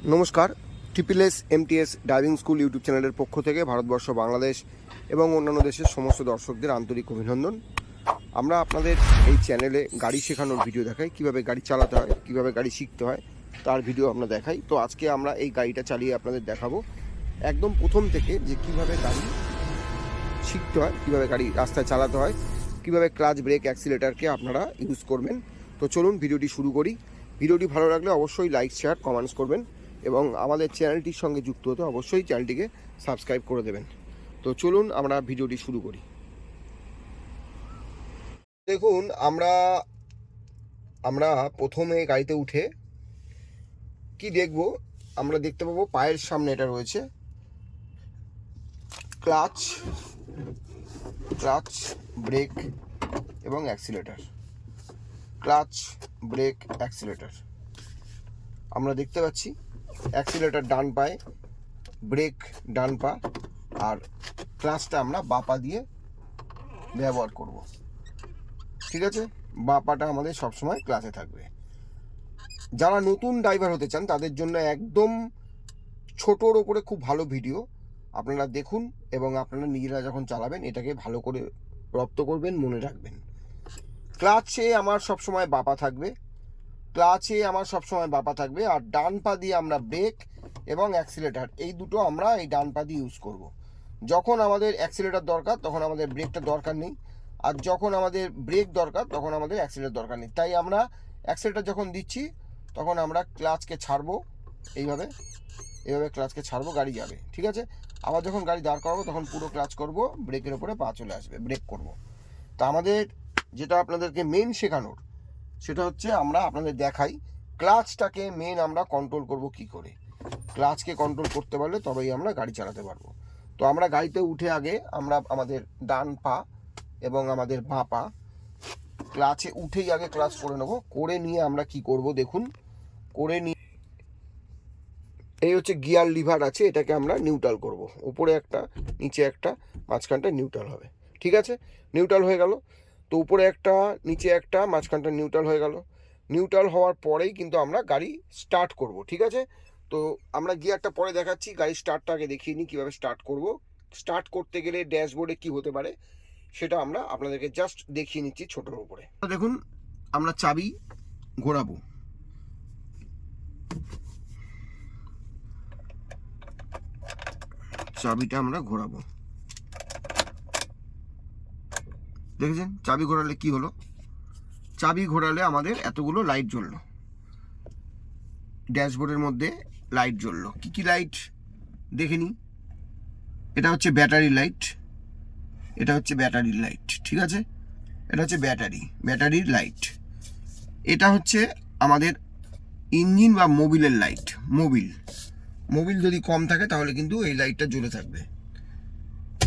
নমস্কার। Triple MTS driving school YouTube চ্যানেলের পক্ষ থেকে ভারতবর্ষ, বাংলাদেশ এবং অন্যান্য দেশের সমস্ত দর্শকদের আন্তরিক অভিনন্দন। আমরা আপনাদের এই চ্যানেলে গাড়ি শেখানোর ভিডিও দেখাই, কিভাবে গাড়ি চালাতে হয়, কিভাবে গাড়ি শিখতে হয় তার ভিডিও আমরা দেখাই। তো আজকে আমরা এই গাড়িটা চালিয়ে আপনাদের দেখাবো একদম প্রথম থেকে, যে কিভাবে গাড়ি শিখতে হয়, কিভাবে গাড়ি রাস্তায় চালাতে হয়, কিভাবে ক্লাচ, ব্রেক, অ্যাক্সিলারেটরকে আপনারা ইউজ করবেন। তো চলুন ভিডিওটি শুরু করি। ভিডিওটি ভালো লাগলে অবশ্যই লাইক, শেয়ার, কমেন্টস করবেন এবং আমাদের চ্যানেলটির সঙ্গে যুক্ত হতে অবশ্যই চ্যানেলটিকে সাবস্ক্রাইব করে দেবেন। তো চলুন আমরা ভিডিওটি শুরু করি। দেখুন, আমরা প্রথমে গাড়িতে উঠে কি দেখব, আমরা দেখতে পাবো পায়ের সামনে এটা রয়েছে ক্লাচ, ব্রেক এবং অ্যাক্সিলারেটর। ক্লাচ, ব্রেক, অ্যাক্সিলারেটর আমরা দেখতে পাচ্ছি। অ্যাক্সিলারেটর ডান পায়ে, ব্রেক ডান পা, আর ক্লাচটা আমরা বাঁ পা দিয়ে ব্যবহার করব। ঠিক আছে, বাঁ পাটা আমাদের সবসময় ক্লাচে থাকবে। যারা নতুন ড্রাইভার হতে চান তাদের জন্য একদম ছোটোর ওপরে খুব ভালো ভিডিও আপনারা দেখুন এবং আপনারা নিজেরা যখন চালাবেন এটাকে ভালো করে রপ্ত করবেন, মনে রাখবেন। ক্লাচে আমার সবসময় বাঁ পা থাকবে, আর ডান পা দিয়ে আমরা ব্রেক এবং অ্যাক্সিলারেটর এই দুটো আমরা এই ডান পা দিয়ে ইউজ করব। যখন আমাদের অ্যাক্সিলারেটর দরকার তখন আমাদের ব্রেকটা দরকার নেই, আর যখন আমাদের ব্রেক দরকার তখন আমাদের অ্যাক্সিলারেটর দরকার নেই। তাই আমরা অ্যাক্সিলারেটর যখন দিচ্ছি তখন আমরা ক্লাচকে ছাড়বো, এইভাবে ক্লাচকে ছাড়বো, গাড়ি যাবে। ঠিক আছে, আবার যখন গাড়ি দাঁড় করাবো তখন পুরো ক্লাচ করব, ব্রেকের ওপরে পা চলে আসবে, ব্রেক করব। তা আমাদের যেটা আপনাদেরকে মেন শেখানোর সেটা হচ্ছে, আমরা আপনাদের দেখাই ক্লাচটাকে মেন আমরা কন্ট্রোল করব কি করে। ক্লাচকে কন্ট্রোল করতে পারলে তবেই আমরা গাড়ি চালাতে পারবো। তো আমরা গাড়িতে উঠে আগে আমরা আমাদের ডান পা এবং আমাদের বাঁ পা ক্লাচে উঠেই আগে ক্লাচ করে নেব। করে নিয়ে আমরা কি করব দেখুন, করে নিয়ে এই হচ্ছে গিয়ার লিভার আছে, এটাকে আমরা নিউট্রাল করব। উপরে একটা, নিচে একটা, মাঝখানটা নিউট্রাল হবে। ঠিক আছে, নিউট্রাল হয়ে গেল। তো উপরে একটা, নিচে একটা, মাঝখানটা নিউট্রাল হয়ে গেল। নিউট্রাল হওয়ার পরেই কিন্তু আমরা গাড়ি স্টার্ট করব। ঠিক আছে, তো আমরা গিয়ারটা পরে দেখাচ্ছি, গাড়ি স্টার্টটা আগে দেখিয়ে নিই কীভাবে স্টার্ট করব। স্টার্ট করতে গেলে ড্যাশবোর্ডে কি হতে পারে সেটা আমরা আপনাদেরকে জাস্ট দেখিয়ে নিচ্ছি ছোটোর উপরে। দেখুন, আমরা চাবি ঘোরাবো, চাবিটা আমরা ঘোরাবো। দেখেছেন চাবি ঘোরালে কি হলো? চাবি ঘোরালে আমাদের এতগুলো লাইট জ্বললো, ড্যাশবোর্ডের মধ্যে লাইট জ্বললো। কি কি লাইট দেখে নিই। এটা হচ্ছে ব্যাটারি লাইট, এটা হচ্ছে ব্যাটারির লাইট। ঠিক আছে, এটা হচ্ছে ব্যাটারির লাইট। এটা হচ্ছে আমাদের ইঞ্জিন বা মোবিলের লাইট। মোবিল যদি কম থাকে তাহলে কিন্তু এই লাইটটা জ্বলে থাকবে।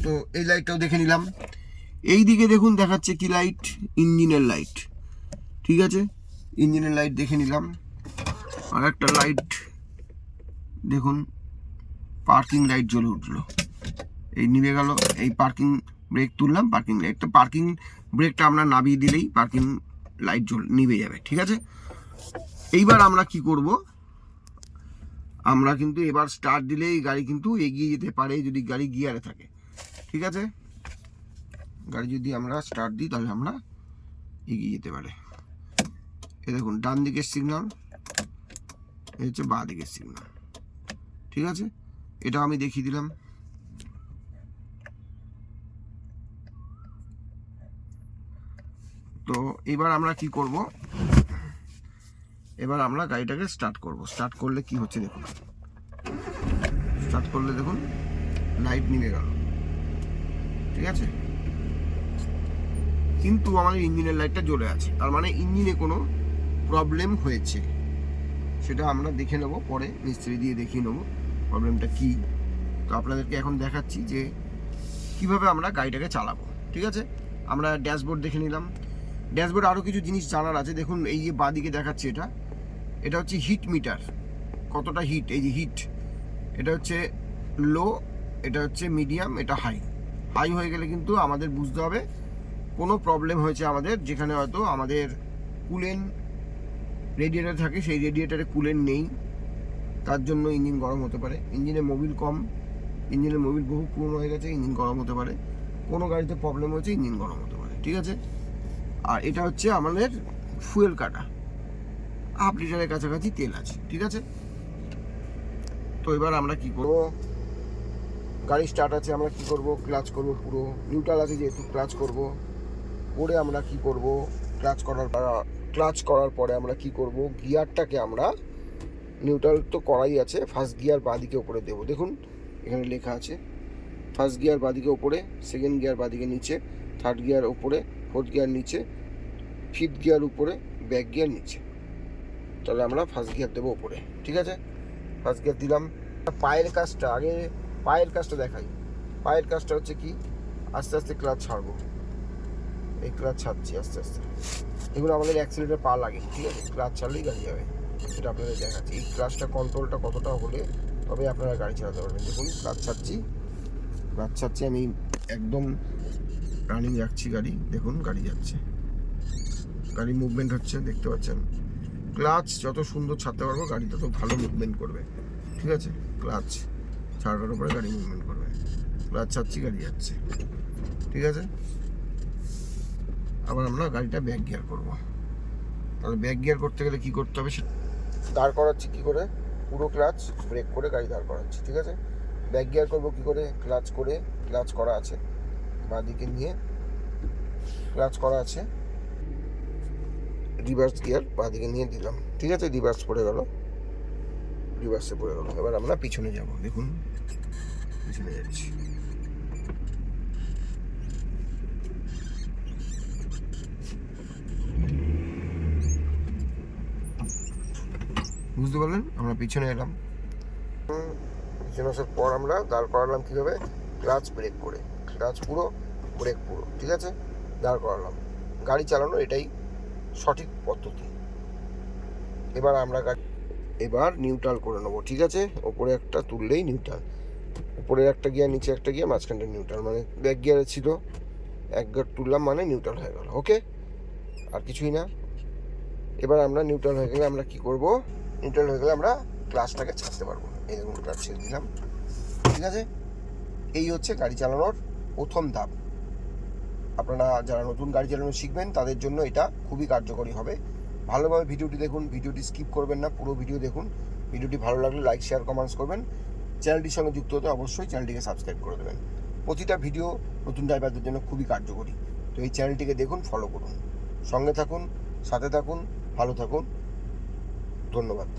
তো এই লাইটটাও দেখে নিলাম। এই দিকে দেখুন দেখাচ্ছে কি লাইট, ইঞ্জিনের লাইট। ঠিক আছে, ইঞ্জিনের লাইট দেখে নিলাম। আর একটা লাইট দেখুন, পার্কিং লাইট জ্বলে উঠলো, এই নিভে গেল। এই পার্কিং ব্রেক তুললাম, পার্কিং লাইট। তো পার্কিং ব্রেকটা আমরা নামিয়ে দিলেই পার্কিং লাইট নিভে যাবে। ঠিক আছে, এইবার আমরা কি করব, আমরা কিন্তু এবার স্টার্ট দিলেই গাড়ি কিন্তু এগিয়ে যেতে পারে যদি গাড়ি গিয়ারে থাকে। ঠিক আছে, গাড়ি যদি আমরা স্টার্ট দিই তাহলে আমরা এগিয়ে যেতে পারে। এই দেখুন ডান দিকের সিগন্যাল, এই হচ্ছে বাঁ দিকের সিগন্যাল। ঠিক আছে, এটা আমি দেখিয়ে দিলাম। তো এবার আমরা কি করব, এবার আমরা গাড়িটাকে স্টার্ট করব। স্টার্ট করলে কি হচ্ছে দেখুন, স্টার্ট করলে দেখুন লাইট নিভে গেল। ঠিক আছে, কিন্তু আমাদের ইঞ্জিনের লাইটটা জ্বলে আছে, তার মানে ইঞ্জিনে কোনো প্রবলেম হয়েছে। সেটা আমরা দেখে নেব পরে, মিস্ত্রি দিয়ে দেখিয়ে নেবো প্রবলেমটা কি। তো আপনাদেরকে এখন দেখাচ্ছি যে কিভাবে আমরা গাড়িটাকে চালাবো। ঠিক আছে, আমরা ড্যাশবোর্ড দেখে নিলাম। ড্যাশবোর্ডে আরও কিছু জিনিস জানার আছে। দেখুন এই যে বাঁ দিকে দেখাচ্ছে, এটা হচ্ছে হিট মিটার, কতটা হিট। এই যে হিট, এটা হচ্ছে লো, এটা হচ্ছে মিডিয়াম, এটা হাই হয়ে গেলে কিন্তু আমাদের বুঝতে হবে কোনো প্রবলেম হয়েছে আমাদের। যেখানে হয়তো আমাদের কুলেন্ট রেডিয়েটার থাকে, সেই রেডিয়েটারে কুলেন্ট নেই, তার জন্য ইঞ্জিন গরম হতে পারে। ইঞ্জিনের মোবিল কম, ইঞ্জিনের মোবিল বহু পুরনো হয়ে গেছে, ইঞ্জিন গরম হতে পারে। কোনো গাড়িতে প্রবলেম হয়েছে, ইঞ্জিন গরম হতে পারে, ঠিক আছে। আর এটা হচ্ছে আমাদের ফুয়েল কাটা, 1/2 লিটারের কাছাকাছি তেল আছে, ঠিক আছে। তো এবার আমরা কি করব, গাড়ি স্টার্ট আছে, আমরা কি করব, ক্লাচ করব, পুরো নিউট্রাল আছে যেহেতু ক্লাচ করব। করে আমরা কি করব, ক্লাচ করার পরে আমরা কি করব, গিয়ারটাকে আমরা নিউট্রাল তো করাই আছে, ফার্স্ট গিয়ার বাঁদিকে উপরে দেবো। দেখুন এখানে লেখা আছে ফার্স্ট গিয়ার বাঁদিকে উপরে, সেকেন্ড গিয়ার বাঁদিকে নিচে, থার্ড গিয়ার উপরে, ফোর্থ গিয়ার নিচে, ফিফথ গিয়ার উপরে, ব্যাক গিয়ার নিচে। তাহলে আমরা ফার্স্ট গিয়ার দেবো উপরে, ঠিক আছে। ফার্স্ট গিয়ার দিলাম। পায়ের কাজটা আগে, পায়ের কাজটা দেখাই। পায়ের কাজটা হচ্ছে কি, আস্তে আস্তে ক্লাচ ছাড়বো, এই ক্লাচ ছাড়ছি আস্তে আস্তে। এগুলো আমাদের অ্যাক্সিলেটার পা লাগে, ঠিক আছে, ক্লাচ ছাড়লেই গাড়ি যাবে। সেটা আপনাদের দেখাচ্ছি, এই ক্লাচটা কন্ট্রোলটা কতটা হলে তবে আপনারা গাড়ি চালাতে পারবেন। দেখুন ক্লাচ ছাড়ছি আমি, একদম রানিং রাখছি গাড়ি। দেখুন গাড়ি যাচ্ছে, গাড়ি মুভমেন্ট হচ্ছে, দেখতে পাচ্ছেন। ক্লাচ যত সুন্দর ছাড়তে পারবো গাড়ি তত ভালো মুভমেন্ট করবে, ঠিক আছে। ক্লাচ ছাড়ার উপরে গাড়ি মুভমেন্ট করবে। ক্লাচ ছাড়ছি, গাড়ি যাচ্ছে, ঠিক আছে। আবার আমরা গাড়িটা ব্যাক গিয়ার করবো। তাহলে ব্যাক গিয়ার করতে গেলে কী করতে হবে, দাঁড় করাচ্ছি কী করে, পুরো ক্লাচ ব্রেক করে গাড়ি দাঁড় করাচ্ছি, ঠিক আছে। ব্যাক গিয়ার করবো কী করে, ক্লাচ করা আছে বাঁদিকে নিয়ে, ক্লাচ করা আছে, রিভার্স গিয়ার বাঁদিকে নিয়ে দিলাম, ঠিক আছে। রিভার্সে পড়ে গেল। এবার আমরা পিছনে যাব, দেখুন পিছনে যাচ্ছি। বুঝতে পারলেন, আমরা পিছনে এলাম। পিছনে আসার পর আমরা দাঁড় করালাম কীভাবে, ক্লাচ ব্রেক করে, ক্লাচ পুরো ব্রেক পুরো, ঠিক আছে, দাঁড় করালাম। গাড়ি চালানো এটাই সঠিক পদ্ধতি। এবার নিউট্রাল করে নেবো, ঠিক আছে। ওপরে একটা তুললেই নিউট্রাল, উপরের একটা গিয়ার, নিচে একটা গিয়ার, মাঝখানটা নিউট্রাল, মানে ব্যাক গিয়ারে ছিল, এক গিয়ার তুললাম মানে নিউট্রাল হয়ে গেল, ওকে, আর কিছুই না। এবার আমরা নিউট্রাল হয়ে গেলে আমরা কি করব, নিউট্রাল হয়ে গেলে আমরা ক্লাচটাকে ছাড়তে পারবো। এই দেখুন ক্লাচ ছেড়ে দিলাম, ঠিক আছে। এই হচ্ছে গাড়ি চালানোর প্রথম ধাপ। আপনারা যারা নতুন গাড়ি চালানো শিখবেন তাদের জন্য এটা খুবই কার্যকরী হবে। ভালোভাবে ভিডিওটি দেখুন, ভিডিওটি স্কিপ করবেন না, পুরো ভিডিও দেখুন। ভিডিওটি ভালো লাগলে লাইক, শেয়ার, কমেন্টস করবেন। চ্যানেলটির সঙ্গে যুক্ত হতে অবশ্যই চ্যানেলটিকে সাবস্ক্রাইব করে দেবেন। প্রতিটা ভিডিও নতুন ড্রাইভারদের জন্য খুবই কার্যকরী। তো এই চ্যানেলটিকে দেখুন, ফলো করুন, সঙ্গে থাকুন, সাথে থাকুন, ভালো থাকুন। ধন্যবাদ।